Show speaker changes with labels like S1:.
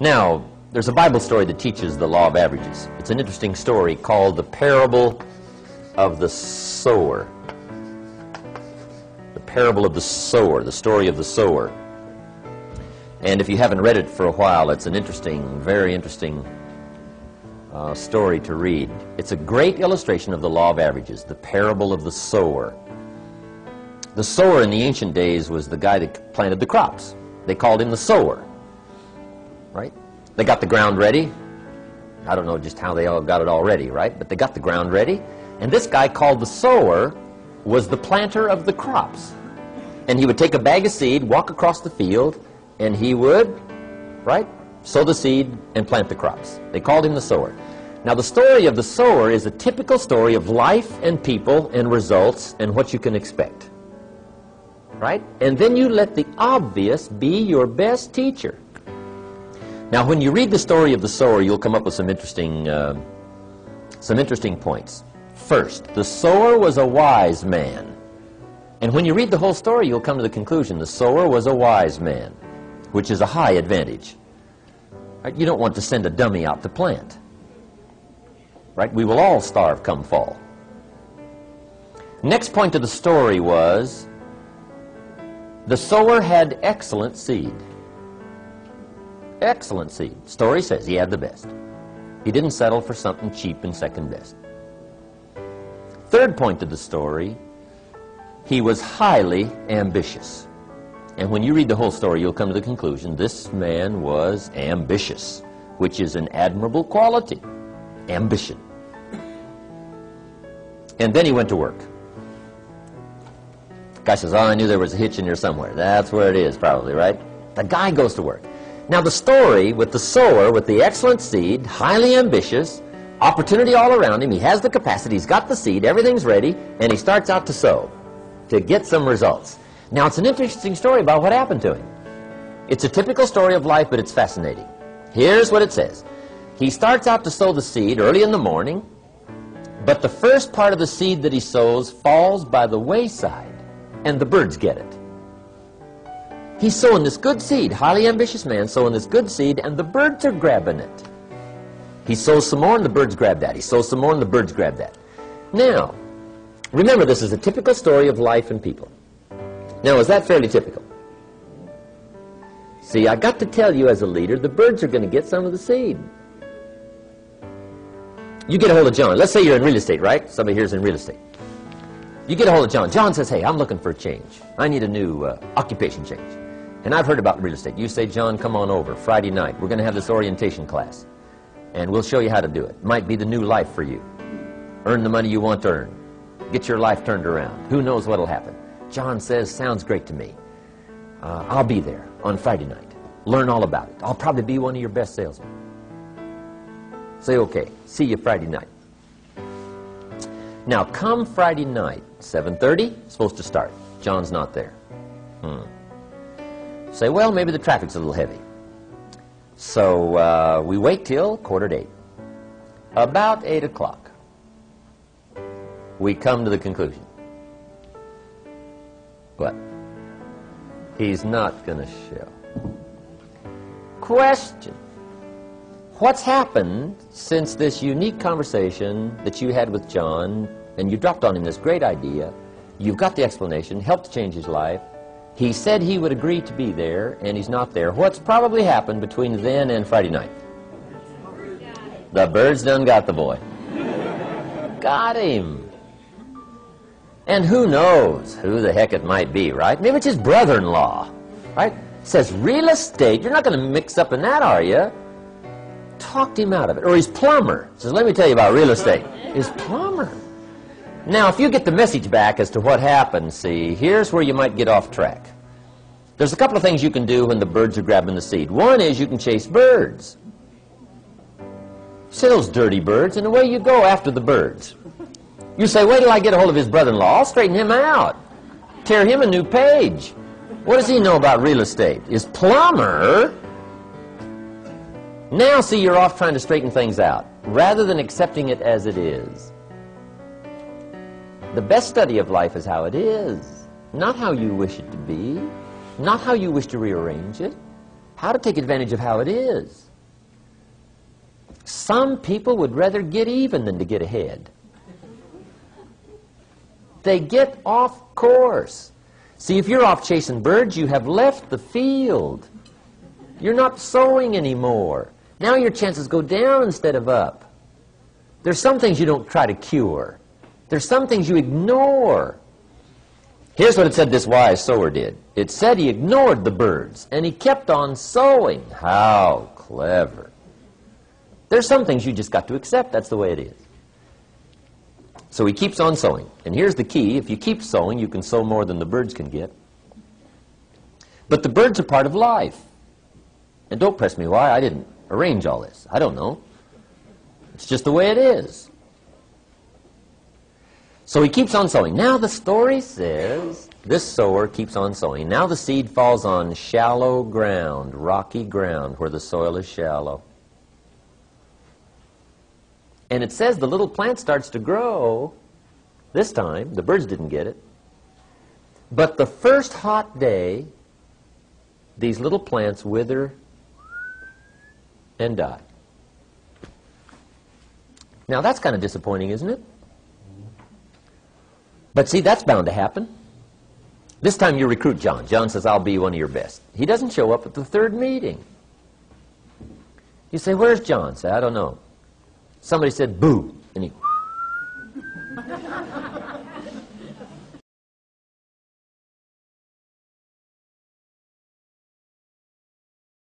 S1: Now, there's a Bible story that teaches the law of averages. It's an interesting story called the parable of the sower. The parable of the sower, the story of the sower. And if you haven't read it for a while, it's an interesting, very interesting story to read. It's a great illustration of the law of averages, the parable of the sower. The sower in the ancient days was the guy that planted the crops. They called him the sower, right? They got the ground ready. I don't know just how they all got it all ready, right? But they got the ground ready. And this guy called the sower was the planter of the crops. And he would take a bag of seed, walk across the field, and he would, right, sow the seed and plant the crops. They called him the sower. Now, the story of the sower is a typical story of life and people and results and what you can expect, right? And then you let the obvious be your best teacher. Now, when you read the story of the sower, you'll come up with some interesting points. First, the sower was a wise man. And when you read the whole story, you'll come to the conclusion the sower was a wise man, which is a high advantage. Right? You don't want to send a dummy out to plant. Right? We will all starve come fall. Next point of the story was the sower had excellent seed. Excellent seed. Story says he had the best. He didn't settle for something cheap and second best. Third point of the story, he was highly ambitious. And when you read the whole story, you'll come to the conclusion this man was ambitious, which is an admirable quality. Ambition. And then he went to work. The guy says, oh, I knew there was a hitch in here somewhere. That's where it is, probably, right? The guy goes to work. Now, the story with the sower, with the excellent seed, highly ambitious, opportunity all around him, he has the capacity, he's got the seed, everything's ready, and he starts out to sow, to get some results. Now, it's an interesting story about what happened to him. It's a typical story of life, but it's fascinating. Here's what it says. He starts out to sow the seed early in the morning, but the first part of the seed that he sows falls by the wayside, and the birds get it. He's sowing this good seed, highly ambitious man sowing this good seed, and the birds are grabbing it. He sows some more, and the birds grab that. He sows some more, and the birds grab that. Now, remember, this is a typical story of life and people. Now, is that fairly typical? See, I got to tell you as a leader, the birds are going to get some of the seed. You get a hold of John. Let's say you're in real estate, right? Somebody here's in real estate. You get a hold of John. John says, hey, I'm looking for a change. I need a new occupation change. And I've heard about real estate. You say, John, come on over Friday night. We're going to have this orientation class. And we'll show you how to do it. Might be the new life for you. Earn the money you want to earn. Get your life turned around. Who knows what'll happen? John says, sounds great to me. I'll be there on Friday night. Learn all about it. I'll probably be one of your best salesmen. Say, okay, see you Friday night. Now, come Friday night, 7:30, supposed to start. John's not there. Say, well, maybe the traffic's a little heavy. So we wait till 7:45. About 8 o'clock, we come to the conclusion. What? He's not going to show. Question. What's happened since this unique conversation that you had with John, and you dropped on him this great idea, you've got the explanation, helped change his life, he said he would agree to be there, and he's not there. What's probably happened between then and Friday night? The birds done got the boy. Got him. And who knows who the heck it might be, right? Maybe it's his brother-in-law, right? Says, real estate, you're not going to mix up in that, are you? Talked him out of it. Or his plumber. Says, let me tell you about real estate. His plumber. Now, if you get the message back as to what happened, see, here's where you might get off track. There's a couple of things you can do when the birds are grabbing the seed. One is you can chase birds. See those dirty birds, and away you go after the birds. You say, wait till I get a hold of his brother-in-law. I'll straighten him out. Tear him a new page. What does he know about real estate? His plumber. Now, see, you're off trying to straighten things out, rather than accepting it as it is. The best study of life is how it is, not how you wish it to be, not how you wish to rearrange it, how to take advantage of how it is. Some people would rather get even than to get ahead. They get off course. See, if you're off chasing birds, you have left the field. You're not sowing anymore. Now your chances go down instead of up. There's some things you don't try to cure. There's some things you ignore. Here's what it said this wise sower did. It said he ignored the birds, and he kept on sowing. How clever. There's some things you just got to accept. That's the way it is. So he keeps on sowing. And here's the key. If you keep sowing, you can sow more than the birds can get. But the birds are part of life. And don't press me why. I didn't arrange all this. I don't know. It's just the way it is. So he keeps on sowing. Now the story says this sower keeps on sowing. Now the seed falls on shallow ground, rocky ground, where the soil is shallow. And it says the little plant starts to grow. This time, the birds didn't get it. But the first hot day, these little plants wither and die. Now that's kind of disappointing, isn't it? But see, that's bound to happen. This time you recruit John. John says, I'll be one of your best. He doesn't show up at the third meeting. You say, where's John? Say, I don't know. Somebody said, boo. And he...